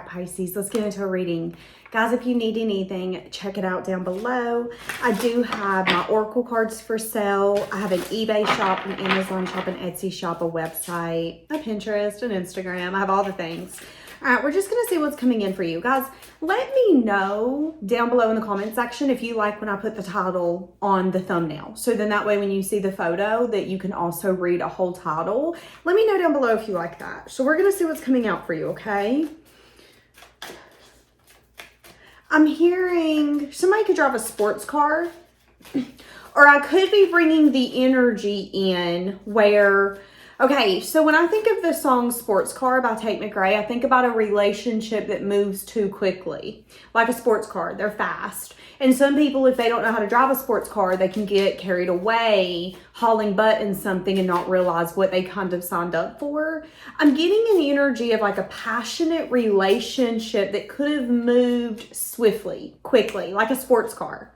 Pisces, let's get into a reading. Guys, if you need anything, check it out down below. I do have my Oracle cards for sale. I have an eBay shop, an Amazon shop, an Etsy shop, a website, a Pinterest, an Instagram. I have all the things. All right, we're just going to see what's coming in for you. Guys, let me know down below in the comment section if you like when I put the title on the thumbnail. So then that way when you see the photo that you can also read a whole title. Let me know down below if you like that. So we're going to see what's coming out for you, okay? I'm hearing somebody could drive a sports car, or I could be bringing the energy in where, okay, so when I think of the song Sports Car by Tate McRae, I think about a relationship that moves too quickly, like a sports car. They're fast. And some people, if they don't know how to drive a sports car, they can get carried away hauling butt in something and not realize what they kind of signed up for. I'm getting an energy of like a passionate relationship that could have moved swiftly, quickly, like a sports car.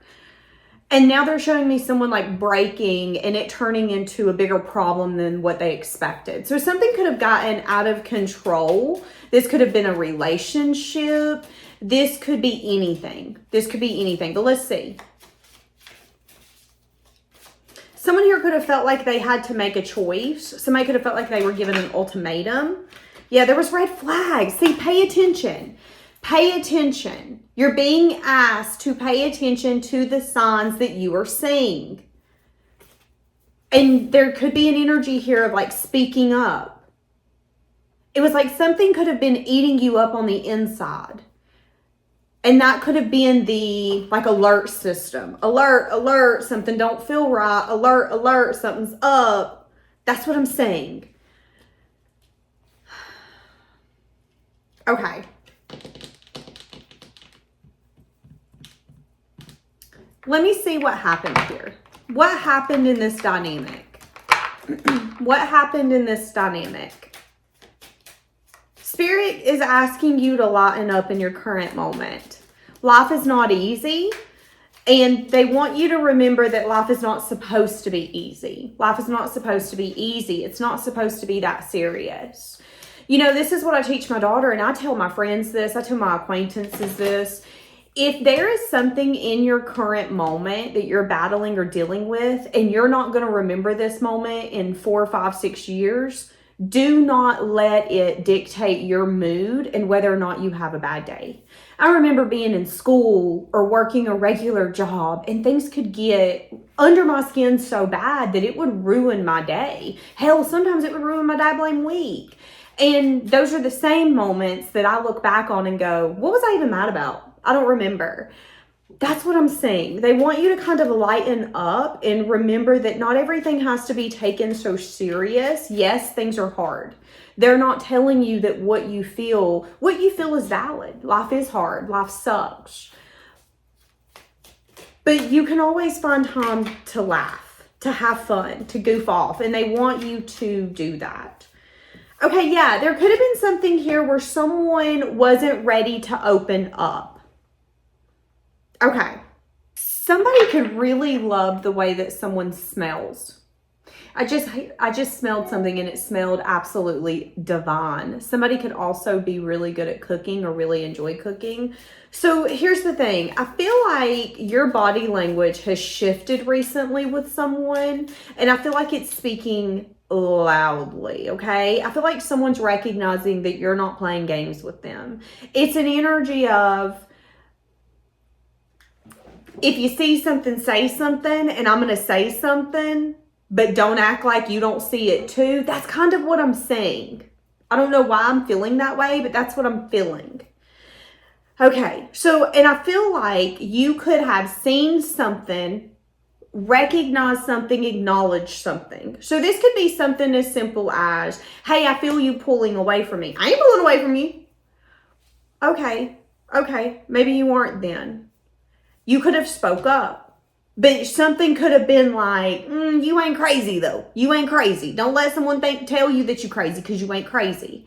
And now they're showing me someone like breaking and it turning into a bigger problem than what they expected. So something could have gotten out of control. This could have been a relationship. This could be anything. This could be anything, but let's see. Someone here could have felt like they had to make a choice. Somebody could have felt like they were given an ultimatum. Yeah, there was red flags. See, pay attention. Pay attention. You're being asked to pay attention to the signs that you are seeing. And there could be an energy here of like speaking up. It was like something could have been eating you up on the inside. And that could have been the like alert system. Alert, alert, something don't feel right. Alert, alert, something's up. That's what I'm saying. Okay. Let me see what happened here. What happened in this dynamic? What happened in this dynamic? Spirit is asking you to lighten up in your current moment. Life is not easy, and they want you to remember that life is not supposed to be easy. Life is not supposed to be easy. It's not supposed to be that serious. You know, this is what I teach my daughter, and I tell my friends this. I tell my acquaintances this. If there is something in your current moment that you're battling or dealing with, and you're not going to remember this moment in 4, 5, 6 years, do not let it dictate your mood and whether or not you have a bad day. I remember being in school or working a regular job, and things could get under my skin so bad that it would ruin my day. Hell, sometimes it would ruin my day-blame week. And those are the same moments that I look back on and go, what was I even mad about? I don't remember. That's what I'm saying. They want you to kind of lighten up and remember that not everything has to be taken so serious. Yes, things are hard. They're not telling you that what you feel is valid. Life is hard. Life sucks. But you can always find time to laugh, to have fun, to goof off. And they want you to do that. Okay, yeah, there could have been something here where someone wasn't ready to open up. Okay, somebody could really love the way that someone smells. I just smelled something and it smelled absolutely divine. Somebody could also be really good at cooking or really enjoy cooking. So here's the thing. I feel like your body language has shifted recently with someone, and I feel like it's speaking loudly, okay? I feel like someone's recognizing that you're not playing games with them. It's an energy of, if you see something, say something, and I'm going to say something, but don't act like you don't see it too. That's kind of what I'm saying. I don't know why I'm feeling that way, but that's what I'm feeling. Okay, so, and I feel like you could have seen something, recognized something, acknowledged something. So this could be something as simple as, hey, I feel you pulling away from me. I ain't pulling away from you. Okay, maybe you weren't then. You could have spoke up, but something could have been like, you ain't crazy though. You ain't crazy. Don't let someone tell you that you're crazy because you ain't crazy.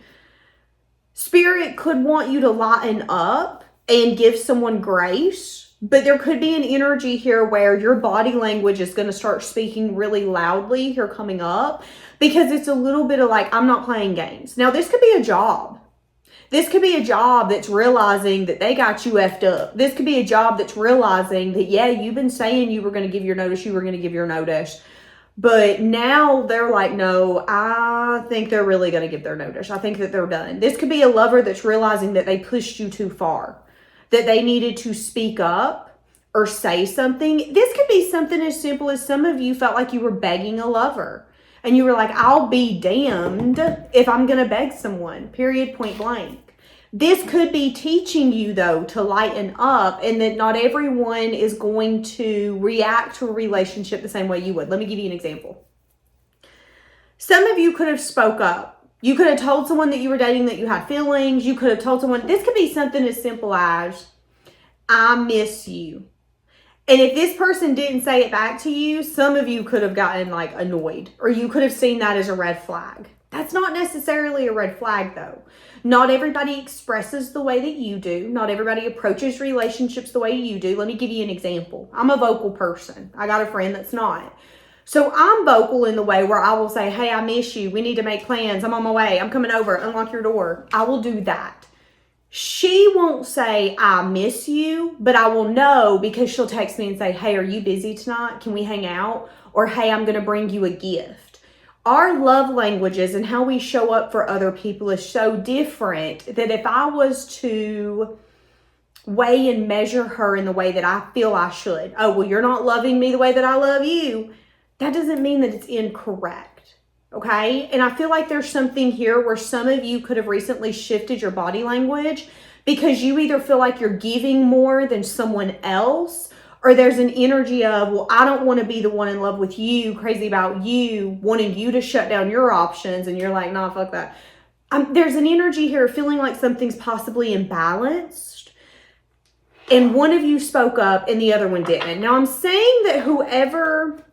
Spirit could want you to lighten up and give someone grace, but there could be an energy here where your body language is going to start speaking really loudly here coming up, because it's a little bit of like, I'm not playing games. Now, this could be a job. This could be a job that's realizing that they got you effed up. This could be a job that's realizing that, yeah, you've been saying you were going to give your notice, but now they're like, no, I think they're really going to give their notice. I think that they're done. This could be a lover that's realizing that they pushed you too far, that they needed to speak up or say something. This could be something as simple as some of you felt like you were begging a lover. And you were like, I'll be damned if I'm going to beg someone, period, point blank. This could be teaching you, though, to lighten up, and that not everyone is going to react to a relationship the same way you would. Let me give you an example. Some of you could have spoke up. You could have told someone that you were dating that you had feelings. You could have told someone, this could be something as simple as, I miss you. And if this person didn't say it back to you, some of you could have gotten like annoyed, or you could have seen that as a red flag. That's not necessarily a red flag, though. Not everybody expresses the way that you do. Not everybody approaches relationships the way you do. Let me give you an example. I'm a vocal person. I got a friend that's not. So I'm vocal in the way where I will say, hey, I miss you. We need to make plans. I'm on my way. I'm coming over. Unlock your door. I will do that. She won't say, I miss you, but I will know because she'll text me and say, hey, are you busy tonight? Can we hang out? Or, hey, I'm going to bring you a gift. Our love languages and how we show up for other people is so different that if I was to weigh and measure her in the way that I feel I should, oh, well, you're not loving me the way that I love you, that doesn't mean that it's incorrect. Okay. And I feel like there's something here where some of you could have recently shifted your body language because you either feel like you're giving more than someone else, or there's an energy of, well, I don't want to be the one in love with you, crazy about you, wanting you to shut down your options. And you're like, nah, fuck that. There's an energy here feeling like something's possibly imbalanced. And one of you spoke up and the other one didn't. Now I'm saying that whoever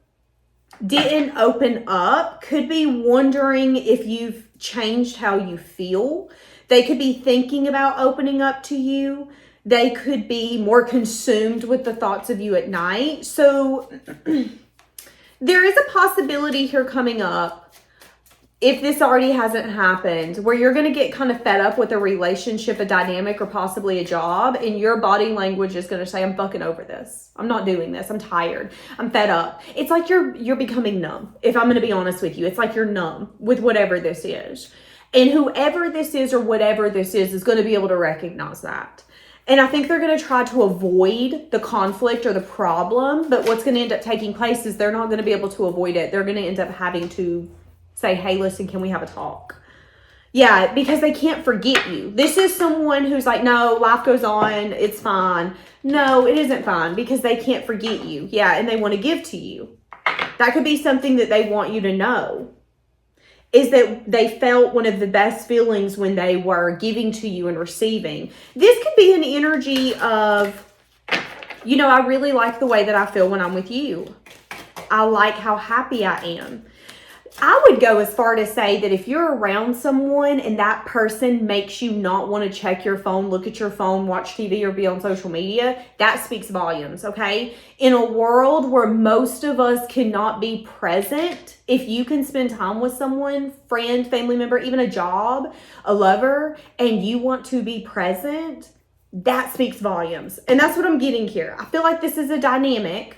didn't open up could be wondering if you've changed how you feel. They could be thinking about opening up to you. They could be more consumed with the thoughts of you at night. So there is a possibility here coming up, if this already hasn't happened, where you're going to get kind of fed up with a relationship, a dynamic, or possibly a job, and your body language is going to say, I'm fucking over this. I'm not doing this. I'm tired. I'm fed up. It's like you're becoming numb. If I'm going to be honest with you, it's like you're numb with whatever this is. And whoever this is or whatever this is going to be able to recognize that. And I think they're going to try to avoid the conflict or the problem, but what's going to end up taking place is they're not going to be able to avoid it. They're going to end up having to say, hey, listen, can we have a talk? Yeah, because they can't forget you. This is someone who's like, no, life goes on. It's fine. No, it isn't fine because they can't forget you. Yeah, and they want to give to you. That could be something that they want you to know, is that they felt one of the best feelings when they were giving to you and receiving. This could be an energy of, you know, I really like the way that I feel when I'm with you. I like how happy I am. I would go as far to say that if you're around someone and that person makes you not want to check your phone, look at your phone, watch TV, or be on social media, that speaks volumes, okay? In a world where most of us cannot be present, if you can spend time with someone, friend, family member, even a job, a lover, and you want to be present, that speaks volumes. And that's what I'm getting here. I feel like this is a dynamic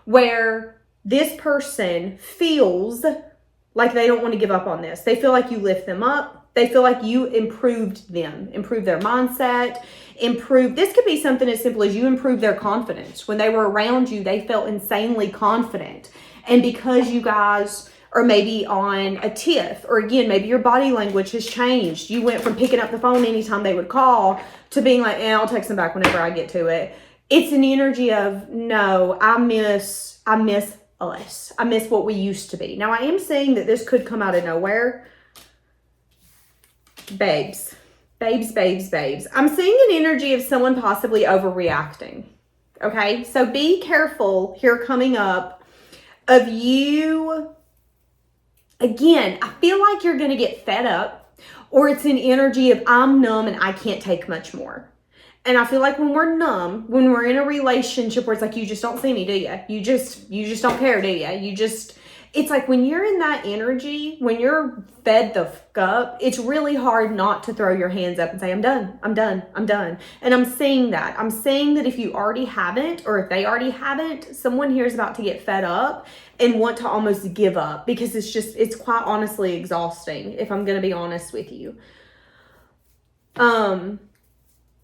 where this person feels like they don't want to give up on this. They feel like you lift them up. They feel like you improved them, improved their mindset, this could be something as simple as you improved their confidence. When they were around you, they felt insanely confident. And because you guys are maybe on a tiff, or again, maybe your body language has changed. You went from picking up the phone anytime they would call to being like, I'll text them back whenever I get to it. It's an energy of, no, I miss us. I miss what we used to be. Now, I am saying that this could come out of nowhere. Babes. I'm seeing an energy of someone possibly overreacting. Okay? So be careful here coming up of you. Again, I feel like you're going to get fed up, or it's an energy of I'm numb and I can't take much more. And I feel like when we're numb, when we're in a relationship where it's like, you just don't see me, do you? You just don't care, do you? it's like when you're in that energy, when you're fed the fuck up, it's really hard not to throw your hands up and say, I'm done, I'm done, I'm done. And I'm saying that. I'm saying that if you already haven't, or if they already haven't, someone here is about to get fed up and want to almost give up, because it's quite honestly exhausting, if I'm going to be honest with you.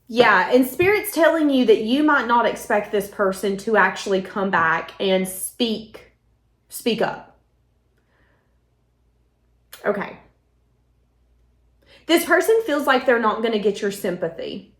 Yeah, and Spirit's telling you that you might not expect this person to actually come back and speak up. Okay. This person feels like they're not going to get your sympathy.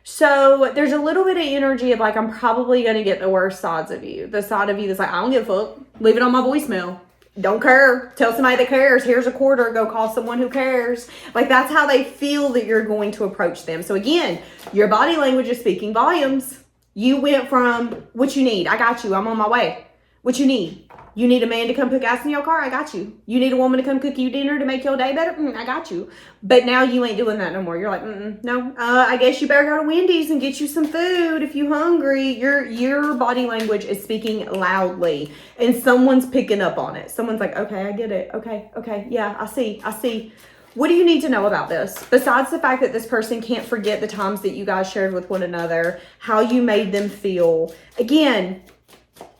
So there's a little bit of energy of like, I'm probably going to get the worst sides of you. The side of you that's like, I don't give a fuck. Leave it on my voicemail. Don't care. Tell somebody that cares. Here's a quarter. Go call someone who cares. Like, that's how they feel that you're going to approach them. So again, your body language is speaking volumes. You went from, what you need? I got you. I'm on my way. What you need? You need a man to come put gas in your car? I got you. You need a woman to come cook you dinner to make your day better? I got you. But now you ain't doing that no more. You're like, no. I guess you better go to Wendy's and get you some food if you're hungry. Your body language is speaking loudly, and someone's picking up on it. Someone's like, okay, I get it. Okay, yeah, I see. What do you need to know about this? Besides the fact that this person can't forget the times that you guys shared with one another, how you made them feel. Again,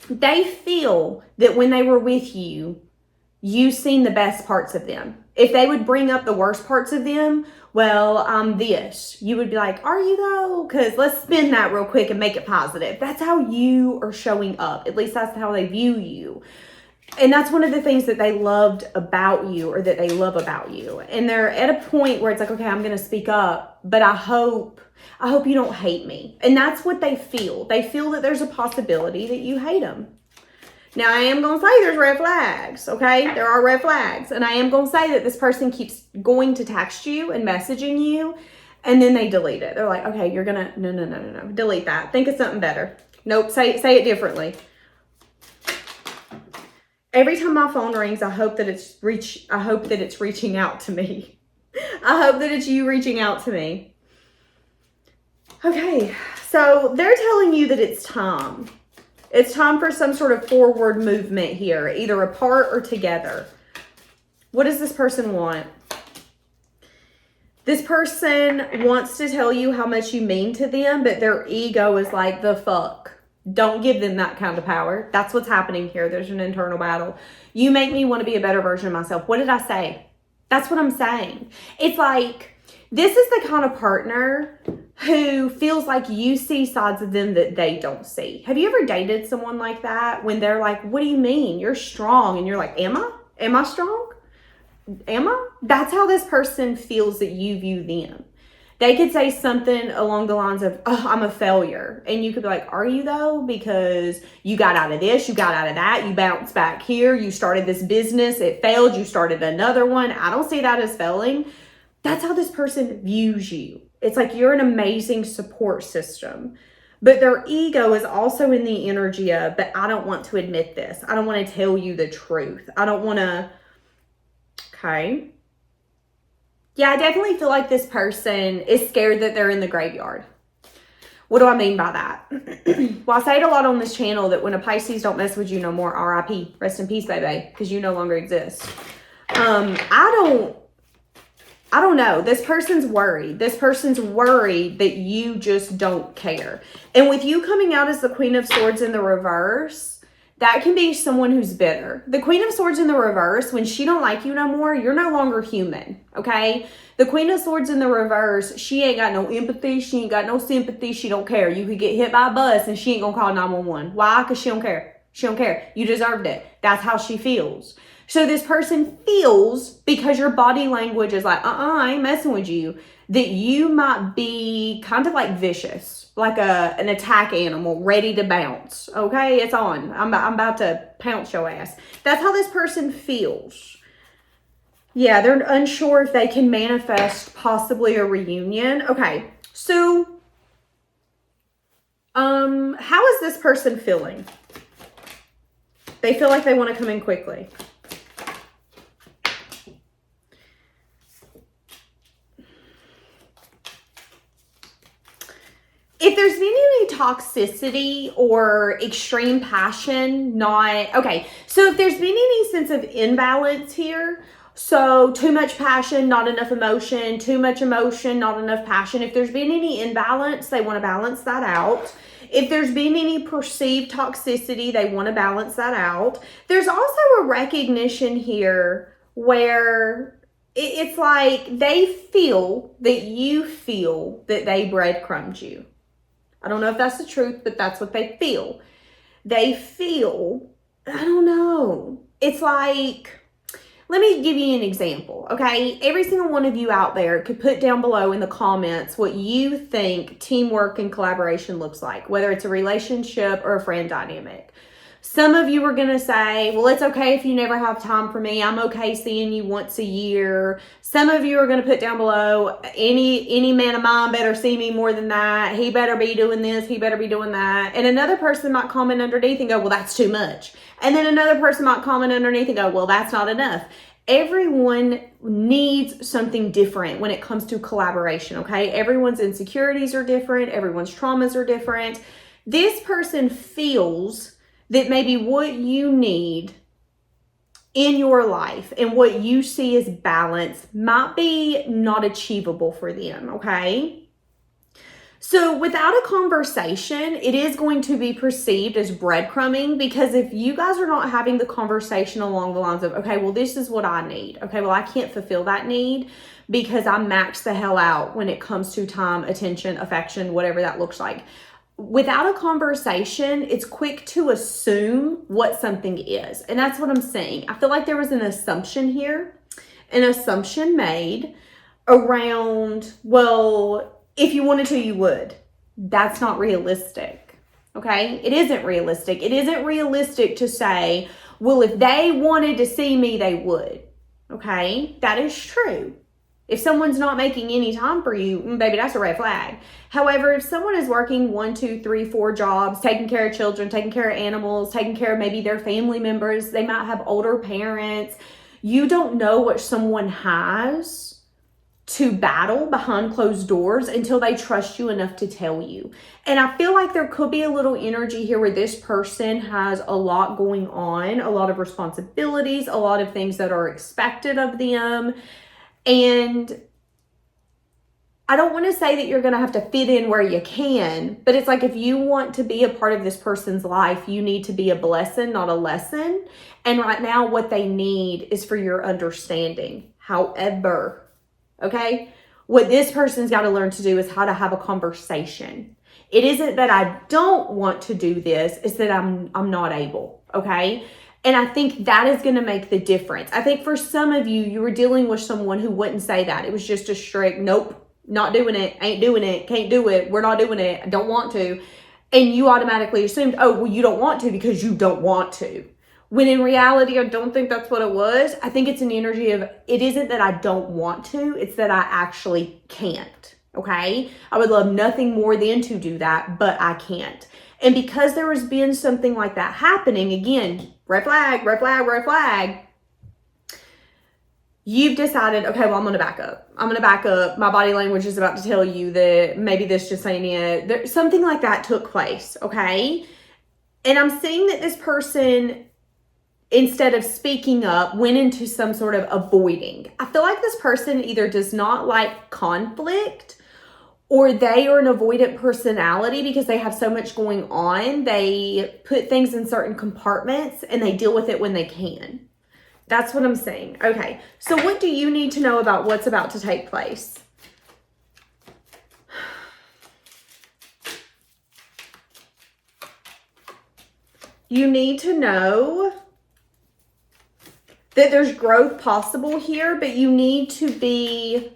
they feel that when they were with you, you've seen the best parts of them. If they would bring up the worst parts of them, well, I'm this. You would be like, are you though? Because let's spin that real quick and make it positive. That's how you are showing up. At least that's how they view you. And that's one of the things that they loved about you, or that they love about you. And they're at a point where it's like, okay, I'm going to speak up, but I hope you don't hate me. And that's what they feel. They feel that there's a possibility that you hate them. Now, I am going to say there's red flags, okay? There are red flags. And I am going to say that this person keeps going to text you and messaging you, and then they delete it. They're like, okay, you're going to, no, delete that. Think of something better. Nope, say it differently. Every time my phone rings, I hope that it's reaching out to me. I hope that it's you reaching out to me. Okay, so they're telling you that it's time. It's time for some sort of forward movement here, either apart or together. What does this person want? This person wants to tell you how much you mean to them, but their ego is like, the fuck. Don't give them that kind of power. That's what's happening here. There's an internal battle. You make me want to be a better version of myself. What did I say? That's what I'm saying. It's like, this is the kind of partner who feels like you see sides of them that they don't see. Have you ever dated someone like that, when they're like, what do you mean? You're strong. And you're like, am I? Am I strong? Am I? That's how this person feels that you view them. They could say something along the lines of, oh, I'm a failure. And you could be like, are you though? Because you got out of this, you got out of that, you bounced back here, you started this business, it failed, you started another one. I don't see that as failing. That's how this person views you. It's like you're an amazing support system. But their ego is also in the energy of, but I don't want to admit this. I don't want to tell you the truth. I don't want to, okay. Yeah, I definitely feel like this person is scared that they're in the graveyard. What do I mean by that? Well, I say it a lot on this channel that when a Pisces don't mess with you no more, RIP, rest in peace, baby, because you no longer exist. I don't know. This person's worried. This person's worried that you just don't care. And with you coming out as the Queen of Swords in the reverse, that can be someone who's bitter. The Queen of Swords in the reverse, when she don't like you no more, you're no longer human, okay? The Queen of Swords in the reverse, she ain't got no empathy. She ain't got no sympathy. She don't care. You could get hit by a bus and she ain't gonna call 911. Why? Because she don't care. She don't care. You deserved it. That's how she feels. So this person feels, because your body language is like, I ain't messing with you, that you might be kind of like vicious, like an attack animal ready to bounce. Okay, it's on. I'm about to pounce your ass. That's how this person feels. Yeah, they're unsure if they can manifest possibly a reunion. Okay, so how is this person feeling? They feel like they want to come in quickly. if there's been any toxicity or extreme passion, not, okay, so if there's been any sense of imbalance here, so too much passion, not enough emotion, too much emotion, not enough passion, if there's been any imbalance, they want to balance that out. If there's been any perceived toxicity, they want to balance that out. There's also a recognition here where it's like they feel that you feel that they breadcrumbed you. I don't know if that's the truth, but that's what they feel. They feel, I don't know. It's like, let me give you an example, okay? Every single one of you out there could put down below in the comments what you think teamwork and collaboration looks like, whether it's a relationship or a friend dynamic. Some of you are going to say, well, it's okay if you never have time for me. I'm okay seeing you once a year. Some of you are going to put down below, any man of mine better see me more than that. He better be doing this. He better be doing that. And another person might comment underneath and go, well, that's too much. And then another person might comment underneath and go, well, that's not enough. Everyone needs something different when it comes to collaboration, okay? Everyone's insecurities are different. Everyone's traumas are different. This person feels that maybe what you need in your life and what you see as balance might be not achievable for them, okay? So without a conversation, it is going to be perceived as breadcrumbing, because if you guys are not having the conversation along the lines of, okay, well, this is what I need. Okay, well, I can't fulfill that need because I'm maxed the hell out when it comes to time, attention, affection, whatever that looks like. Without a conversation, it's quick to assume what something is. And that's what I'm saying. I feel like there was an assumption here, an assumption made around, well, if you wanted to, you would. That's not realistic. Okay? It isn't realistic. It isn't realistic to say, well, if they wanted to see me, they would. Okay? That is true. If someone's not making any time for you, baby, that's a red flag. However, if someone is working 1, 2, 3, 4 jobs, taking care of children, taking care of animals, taking care of maybe their family members, they might have older parents, you don't know what someone has to battle behind closed doors until they trust you enough to tell you. And I feel like there could be a little energy here where this person has a lot going on, a lot of responsibilities, a lot of things that are expected of them. And I don't want to say that you're going to have to fit in where you can, but it's like if you want to be a part of this person's life, you need to be a blessing, not a lesson. And right now what they need is for your understanding. However, okay, what this person's got to learn to do is how to have a conversation. It isn't that I don't want to do this, it's that I'm not able, okay? And I think that is going to make the difference. I think for some of you, you were dealing with someone who wouldn't say that. It was just a strict, nope, not doing it, ain't doing it, can't do it, we're not doing it, I don't want to. And you automatically assumed, oh, well, you don't want to because you don't want to. When in reality, I don't think that's what it was. I think it's an energy of, it isn't that I don't want to, it's that I actually can't, okay? I would love nothing more than to do that, but I can't. And because there has been something like that happening, again, red flag, red flag, red flag, you've decided, okay, well, I'm going to back up. I'm going to back up. My body language is about to tell you that maybe this just ain't it. Something like that took place, okay? And I'm seeing that this person, instead of speaking up, went into some sort of avoiding. I feel like this person either does not like conflict, or they are an avoidant personality because they have so much going on. They put things in certain compartments and they deal with it when they can. That's what I'm saying. Okay, so what do you need to know about what's about to take place? You need to know that there's growth possible here, but you need to be...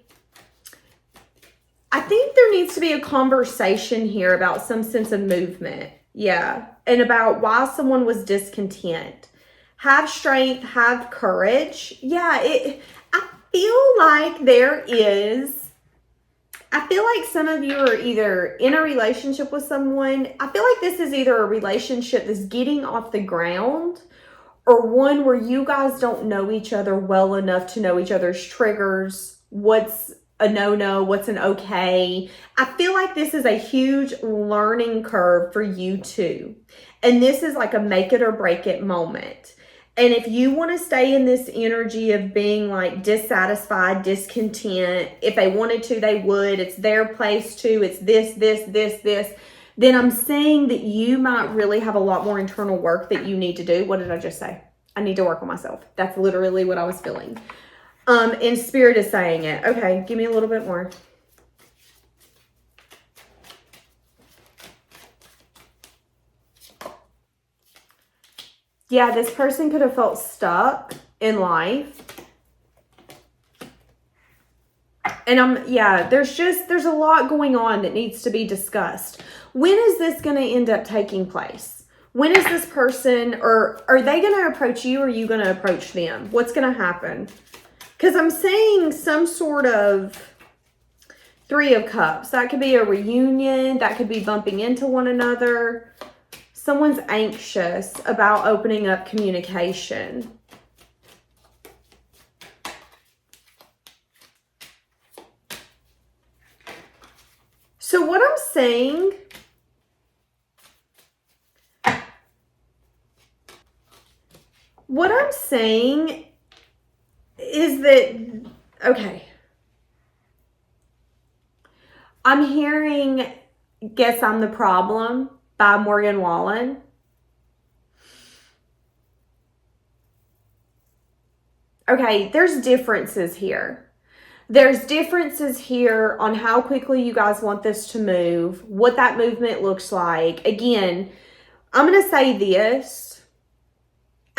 I think there needs to be a conversation here about some sense of movement. Yeah. And about why someone was discontent. Have strength, have courage. Yeah. I feel like there is, I feel like some of you are either in a relationship with someone. I feel like this is either a relationship that's getting off the ground, or one where you guys don't know each other well enough to know each other's triggers, what's a no-no, what's an okay. I feel like this is a huge learning curve for you too. And this is like a make it or break it moment. And if you want to stay in this energy of being like dissatisfied, discontent, if they wanted to, they would. It's their place too. It's this. Then I'm saying that you might really have a lot more internal work that you need to do. What did I just say? I need to work on myself. That's literally what I was feeling. And Spirit is saying it. Okay, give me a little bit more. Yeah, this person could have felt stuck in life. And there's a lot going on that needs to be discussed. When is this going to end up taking place? When is this person, or are they going to approach you, or are you going to approach them? What's going to happen? Because I'm saying some sort of Three of Cups. That could be a reunion. That could be bumping into one another. Someone's anxious about opening up communication. So what I'm saying is that, okay, I'm hearing Guess I'm the Problem by Morgan Wallen. Okay, there's differences here. There's differences here on how quickly you guys want this to move, what that movement looks like. Again, I'm going to say this.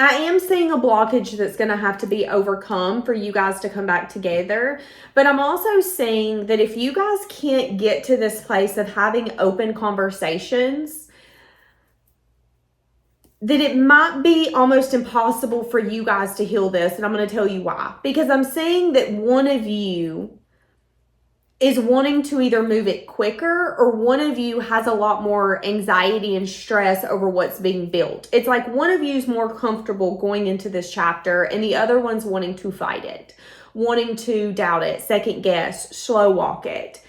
I am seeing a blockage that's going to have to be overcome for you guys to come back together. But I'm also saying that if you guys can't get to this place of having open conversations, that it might be almost impossible for you guys to heal this. And I'm going to tell you why. Because I'm saying that one of you is wanting to either move it quicker, or one of you has a lot more anxiety and stress over what's being built. It's like one of you is more comfortable going into this chapter and the other one's wanting to fight it, wanting to doubt it, second guess, slow walk it.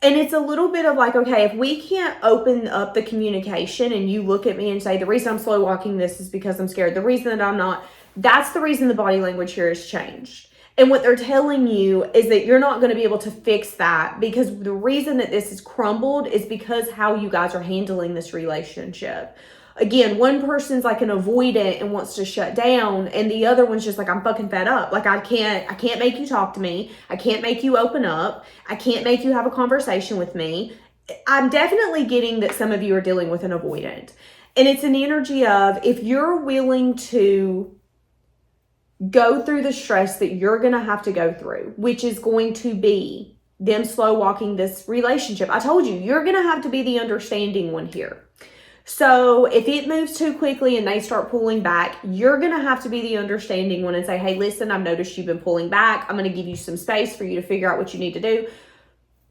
And it's a little bit of like, okay, if we can't open up the communication and you look at me and say, the reason I'm slow walking this is because I'm scared. The reason that I'm not, that's the reason the body language here has changed. And what they're telling you is that you're not going to be able to fix that, because the reason that this is crumbled is because how you guys are handling this relationship. Again, one person's like an avoidant and wants to shut down, and the other one's just like, I'm fucking fed up. Like, I can't make you talk to me. I can't make you open up. I can't make you have a conversation with me. I'm definitely getting that some of you are dealing with an avoidant. And it's an energy of, if you're willing to go through the stress that you're going to have to go through, which is going to be them slow walking this relationship. I told you, you're going to have to be the understanding one here. So if it moves too quickly and they start pulling back, you're going to have to be the understanding one and say, hey, listen, I've noticed you've been pulling back. I'm going to give you some space for you to figure out what you need to do.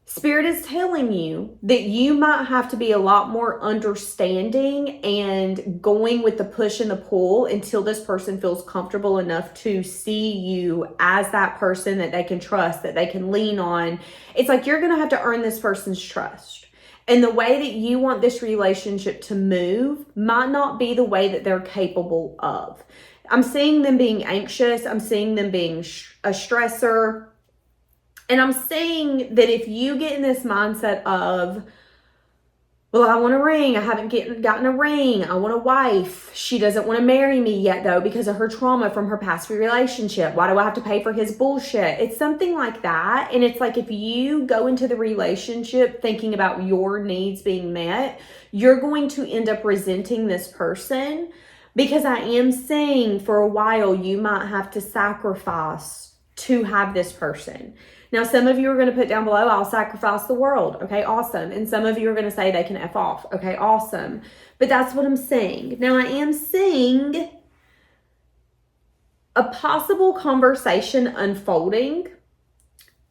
Spirit is telling you that you might have to be a lot more understanding and going with the push and the pull until this person feels comfortable enough to see you as that person that they can trust, that they can lean on. It's like you're going to have to earn this person's trust. And the way that you want this relationship to move might not be the way that they're capable of. I'm seeing them being anxious. I'm seeing them being a stressor. And I'm saying that if you get in this mindset of, well, I want a ring. I haven't gotten a ring. I want a wife. She doesn't want to marry me yet, though, because of her trauma from her past relationship. Why do I have to pay for his bullshit? It's something like that. And it's like, if you go into the relationship thinking about your needs being met, you're going to end up resenting this person, because I am saying for a while you might have to sacrifice to have this person. Now, some of you are going to put down below, I'll sacrifice the world. Okay, awesome. And some of you are going to say they can F off. Okay, awesome. But that's what I'm saying. Now, I am saying a possible conversation unfolding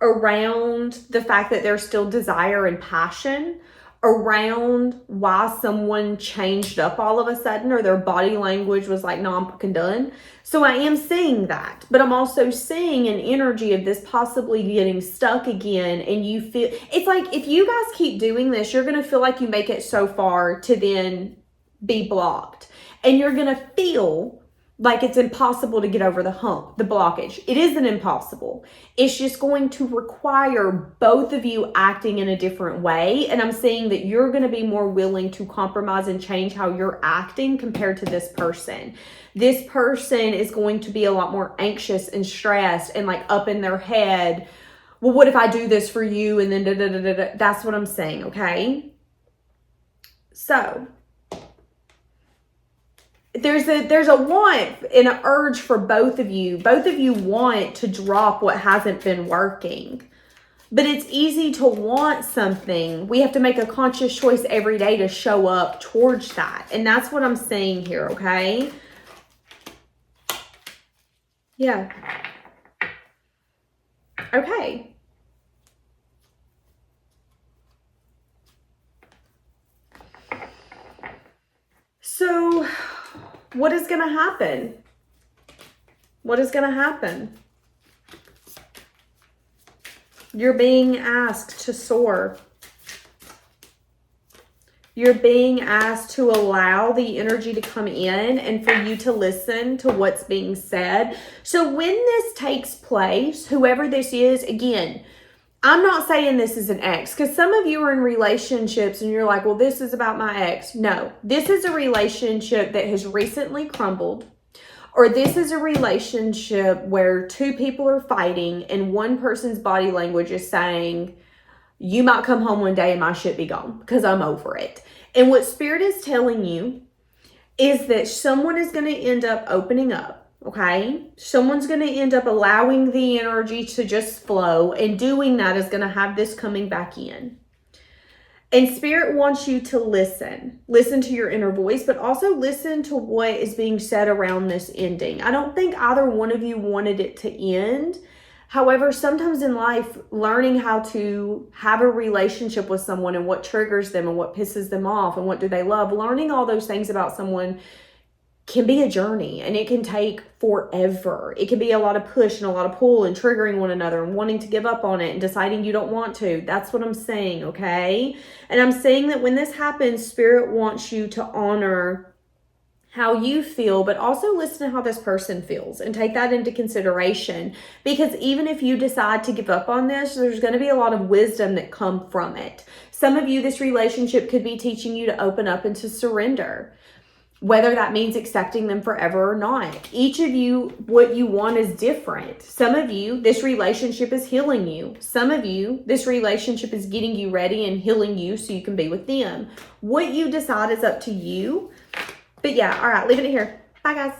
around the fact that there's still desire and passion around why someone changed up all of a sudden, or their body language was like, no, I'm fucking done. So I am seeing that, but I'm also seeing an energy of this possibly getting stuck again. And you feel, it's like, if you guys keep doing this, you're going to feel like you make it so far to then be blocked. And you're going to feel like it's impossible to get over the hump, the blockage. It isn't impossible. It's just going to require both of you acting in a different way. And I'm saying that you're going to be more willing to compromise and change how you're acting compared to this person. This person is going to be a lot more anxious and stressed and like up in their head. Well, what if I do this for you? And then da, da, da, da, da. That's what I'm saying, okay? So there's a want and an urge for both of you. Both of you want to drop what hasn't been working. But it's easy to want something. We have to make a conscious choice every day to show up towards that. And that's what I'm saying here, okay? Yeah. Okay. So what is going to happen? What is going to happen? You're being asked to soar. You're being asked to allow the energy to come in and for you to listen to what's being said. So when this takes place, whoever this is, again, I'm not saying this is an ex, because some of you are in relationships and you're like, well, this is about my ex. No, this is a relationship that has recently crumbled, or this is a relationship where two people are fighting and one person's body language is saying, you might come home one day and my shit be gone because I'm over it. And what Spirit is telling you is that someone is going to end up opening up. Okay, someone's going to end up allowing the energy to just flow, and doing that is going to have this coming back in. And Spirit wants you to listen to your inner voice, but also listen to what is being said around this ending. I don't think either one of you wanted it to end. However, sometimes in life, learning how to have a relationship with someone and what triggers them and what pisses them off and what do they love, learning all those things about someone can be a journey, and it can take forever. It can be a lot of push and a lot of pull and triggering one another and wanting to give up on it and deciding you don't want to. That's what I'm saying, okay? And I'm saying that when this happens, Spirit wants you to honor how you feel, but also listen to how this person feels and take that into consideration. Because even if you decide to give up on this, there's going to be a lot of wisdom that come from it. Some of you, this relationship could be teaching you to open up and to surrender, whether that means accepting them forever or not. Each of you, what you want is different. Some of you, this relationship is healing you. Some of you, this relationship is getting you ready and healing you so you can be with them. What you decide is up to you. But yeah, all right, leaving it here. Bye, guys.